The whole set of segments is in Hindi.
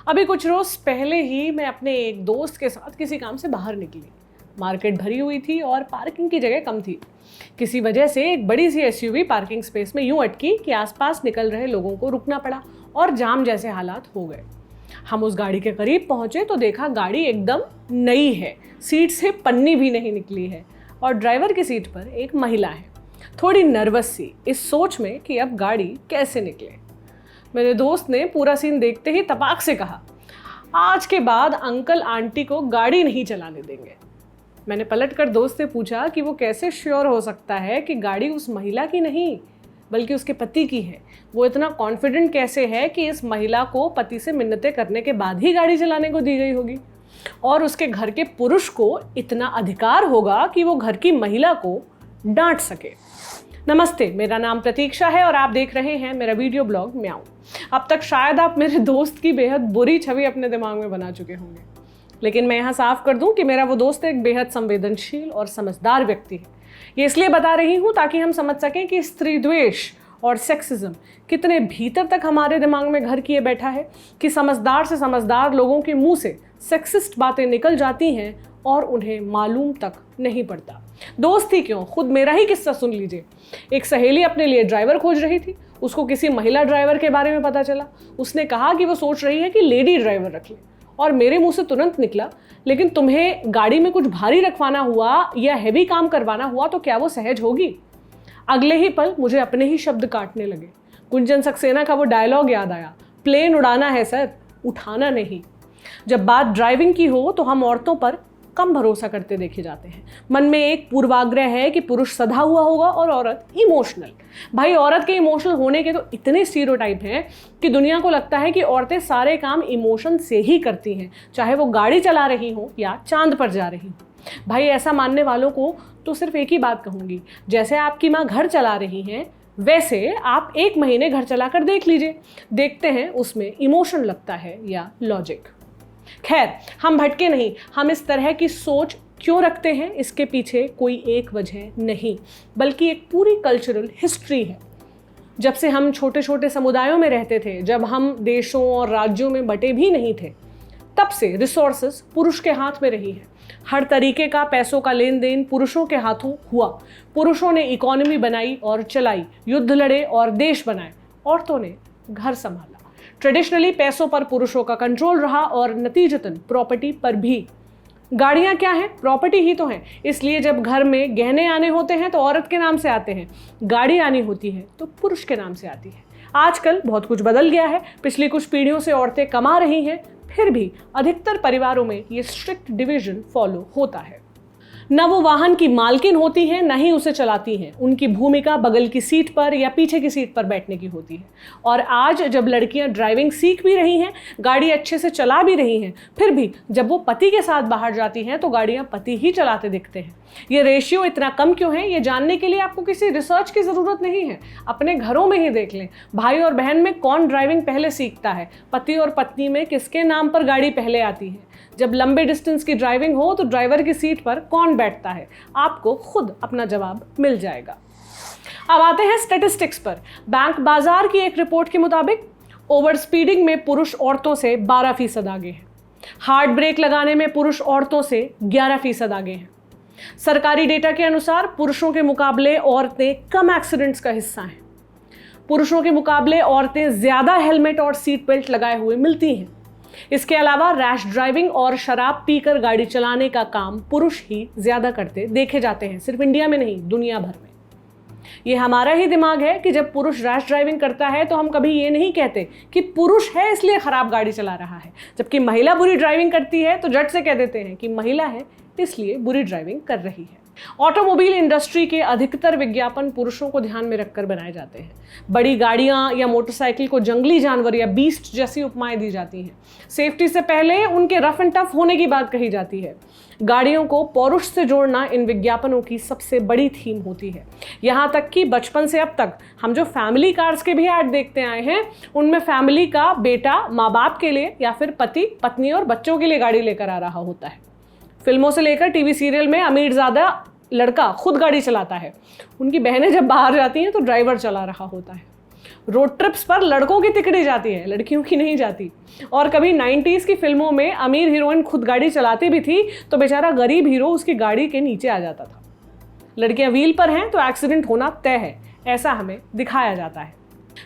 अभी कुछ रोज पहले ही मैं अपने एक दोस्त के साथ किसी काम से बाहर निकली। मार्केट भरी हुई थी और पार्किंग की जगह कम थी। किसी वजह से एक बड़ी सी एसयूवी पार्किंग स्पेस में यूं अटकी कि आसपास निकल रहे लोगों को रुकना पड़ा और जाम जैसे हालात हो गए। हम उस गाड़ी के करीब पहुंचे तो देखा गाड़ी एकदम नई है, सीट से पन्नी भी नहीं निकली है और ड्राइवर की सीट पर एक महिला है, थोड़ी नर्वस सी, इस सोच में कि अब गाड़ी कैसे निकले। मेरे दोस्त ने पूरा सीन देखते ही तपाक से कहा, आज के बाद अंकल आंटी को गाड़ी नहीं चलाने देंगे। मैंने पलटकर दोस्त से पूछा कि वो कैसे श्योर हो सकता है कि गाड़ी उस महिला की नहीं बल्कि उसके पति की है। वो इतना कॉन्फिडेंट कैसे है कि इस महिला को पति से मिन्नतें करने के बाद ही गाड़ी चलाने को दी गई होगी और उसके घर के पुरुष को इतना अधिकार होगा कि वो घर की महिला को डांट सके। नमस्ते, मेरा नाम प्रतीक्षा है और आप देख रहे हैं मेरा वीडियो ब्लॉग म्याऊं। अब तक शायद आप मेरे दोस्त की बेहद बुरी छवि अपने दिमाग में बना चुके होंगे, लेकिन मैं यहाँ साफ कर दूं कि मेरा वो दोस्त एक बेहद संवेदनशील और समझदार व्यक्ति है। ये इसलिए बता रही हूँ ताकि हम समझ सकें कि स्त्री द्वेष और सेक्सिज्म कितने भीतर तक हमारे दिमाग में घर किए बैठा है कि समझदार से समझदार लोगों के मुंह से सेक्सिस्ट बातें निकल जाती हैं और उन्हें मालूम तक नहीं पड़ता। दोस्त ही क्यों, खुद मेरा ही किस्सा सुन लीजिए। एक सहेली अपने लिए ड्राइवर खोज रही थी। उसको किसी महिला ड्राइवर के बारे में पता चला। उसने कहा कि वो सोच रही है कि लेडी ड्राइवर रख ले और मेरे मुंह से तुरंत निकला, लेकिन तुम्हें गाड़ी में कुछ भारी रखवाना हुआ या हैवी काम करवाना हुआ तो क्या वो सहज होगी? अगले ही पल मुझे अपने ही शब्द काटने लगे। गुंजन सक्सेना का वो डायलॉग याद आया, प्लेन उड़ाना है सर, उठाना नहीं। जब बात ड्राइविंग की हो तो हम औरतों पर कम भरोसा करते देखे जाते हैं। मन में एक पूर्वाग्रह है कि पुरुष सधा हुआ होगा और औरत इमोशनल। भाई, औरत के इमोशनल होने के तो इतने स्टीरियोटाइप हैं कि दुनिया को लगता है कि औरतें सारे काम इमोशन से ही करती हैं, चाहे वो गाड़ी चला रही हो या चांद पर जा रही हो। भाई, ऐसा मानने वालों को तो सिर्फ एक ही बात कहूँगी, जैसे आपकी माँ घर चला रही हैं वैसे आप 1 महीने घर चला कर देख लीजिए, देखते हैं उसमें इमोशन लगता है या लॉजिक। खैर, हम भटके नहीं। हम इस तरह की सोच क्यों रखते हैं इसके पीछे कोई एक वजह नहीं बल्कि एक पूरी कल्चरल हिस्ट्री है। जब से हम छोटे छोटे समुदायों में रहते थे, जब हम देशों और राज्यों में बटे भी नहीं थे, तब से रिसोर्सेज पुरुष के हाथ में रही है। हर तरीके का पैसों का लेन देन पुरुषों के हाथों हुआ। पुरुषों ने इकोनॉमी बनाई और चलाई, युद्ध लड़े और देश बनाए, औरतों ने घर संभाला। ट्रेडिशनली पैसों पर पुरुषों का कंट्रोल रहा और नतीजतन प्रॉपर्टी पर भी। गाड़ियां क्या हैं? प्रॉपर्टी ही तो हैं। इसलिए जब घर में गहने आने होते हैं तो औरत के नाम से आते हैं, गाड़ी आनी होती है तो पुरुष के नाम से आती है। आजकल बहुत कुछ बदल गया है। पिछली कुछ पीढ़ियों से औरतें कमा रही हैं, फिर भी अधिकतर परिवारों में ये स्ट्रिक्ट डिवीजन फॉलो होता है। न वो वाहन की मालकिन होती हैं, न ही उसे चलाती हैं। उनकी भूमिका बगल की सीट पर या पीछे की सीट पर बैठने की होती है। और आज जब लड़कियां ड्राइविंग सीख भी रही हैं, गाड़ी अच्छे से चला भी रही हैं, फिर भी जब वो पति के साथ बाहर जाती हैं तो गाड़ियां पति ही चलाते दिखते हैं। ये रेशियो इतना कम क्यों है, ये जानने के लिए आपको किसी रिसर्च की ज़रूरत नहीं है। अपने घरों में ही देख लें, भाई और बहन में कौन ड्राइविंग पहले सीखता है, पति और पत्नी में किसके नाम पर गाड़ी पहले आती है। जब लंबे डिस्टेंस की ड्राइविंग हो तो ड्राइवर की सीट पर कौन बैठता है, आपको खुद अपना जवाब मिल जाएगा। अब आते हैं स्टैटिस्टिक्स पर। बैंक बाजार की एक रिपोर्ट के मुताबिक ओवर स्पीडिंग में पुरुष औरतों से 12% आगे हैं। हार्ड ब्रेक लगाने में पुरुष औरतों से 11% आगे हैं। सरकारी डेटा के अनुसार पुरुषों के मुकाबले औरतें कम एक्सीडेंट्स का हिस्सा हैं। पुरुषों के मुकाबले औरतें ज्यादा हेलमेट और सीट बेल्ट लगाए हुए मिलती हैं। इसके अलावा रैश ड्राइविंग और शराब पीकर गाड़ी चलाने का काम पुरुष ही ज्यादा करते देखे जाते हैं, सिर्फ इंडिया में नहीं, दुनिया भर में। ये हमारा ही दिमाग है कि जब पुरुष रैश ड्राइविंग करता है तो हम कभी ये नहीं कहते कि पुरुष है इसलिए खराब गाड़ी चला रहा है, जबकि महिला बुरी ड्राइविंग करती है तो झट से कह देते हैं कि महिला है इसलिए बुरी ड्राइविंग कर रही है। ऑटोमोबाइल इंडस्ट्री के अधिकतर विज्ञापन पुरुषों को ध्यान में रखकर बनाए जाते हैं। बड़ी गाड़ियां या मोटरसाइकिल को जंगली जानवर या बीस्ट जैसी उपमाएं दी जाती हैं। सेफ्टी से पहले उनके रफ एंड टफ होने की बात कही जाती है। गाड़ियों को पौरुष से जोड़ना इन विज्ञापनों की सबसे बड़ी थीम होती है। यहाँ तक कि बचपन से अब तक हम जो फैमिली कार्स के भी ऐड देखते आए हैं, उनमें फैमिली का बेटा माँ बाप के लिए या फिर पति पत्नी और बच्चों के लिए गाड़ी लेकर आ रहा होता है। फिल्मों से लेकर टीवी सीरियल में अमीरजादा लड़का खुद गाड़ी चलाता है, उनकी बहनें जब बाहर जाती हैं तो ड्राइवर चला रहा होता है। रोड ट्रिप्स पर लड़कों की तिकड़ी जाती है, लड़कियों की नहीं जाती। और कभी 90s की फिल्मों में अमीर हीरोइन खुद गाड़ी चलाती भी थी तो बेचारा गरीब हीरो उसकी गाड़ी के नीचे आ जाता था। लड़कियां व्हील पर हैं तो एक्सीडेंट होना तय है, ऐसा हमें दिखाया जाता है।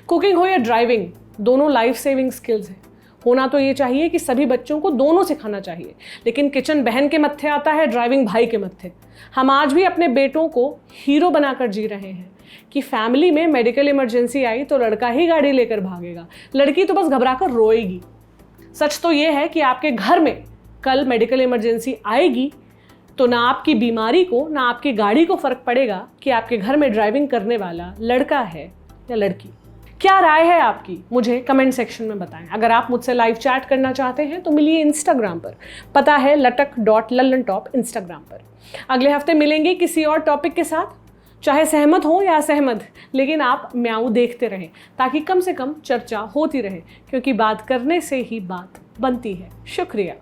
कुकिंग हो या ड्राइविंग, दोनों लाइफ सेविंग स्किल्स हैं। होना तो ये चाहिए कि सभी बच्चों को दोनों सिखाना चाहिए, लेकिन किचन बहन के मत्थे आता है, ड्राइविंग भाई के मत्थे। हम आज भी अपने बेटों को हीरो बनाकर जी रहे हैं कि फैमिली में मेडिकल इमरजेंसी आई तो लड़का ही गाड़ी लेकर भागेगा, लड़की तो बस घबराकर रोएगी। सच तो ये है कि आपके घर में कल मेडिकल इमरजेंसी आएगी तो ना आपकी बीमारी को ना आपकी गाड़ी को फर्क पड़ेगा कि आपके घर में ड्राइविंग करने वाला लड़का है या लड़की। क्या राय है आपकी, मुझे कमेंट सेक्शन में बताएं। अगर आप मुझसे लाइव चैट करना चाहते हैं तो मिलिए इंस्टाग्राम पर, पता है latak.lallantop इंस्टाग्राम पर। अगले हफ्ते मिलेंगे किसी और टॉपिक के साथ, चाहे सहमत हो या असहमत, लेकिन आप म्याऊ देखते रहें ताकि कम से कम चर्चा होती रहे, क्योंकि बात करने से ही बात बनती है। शुक्रिया।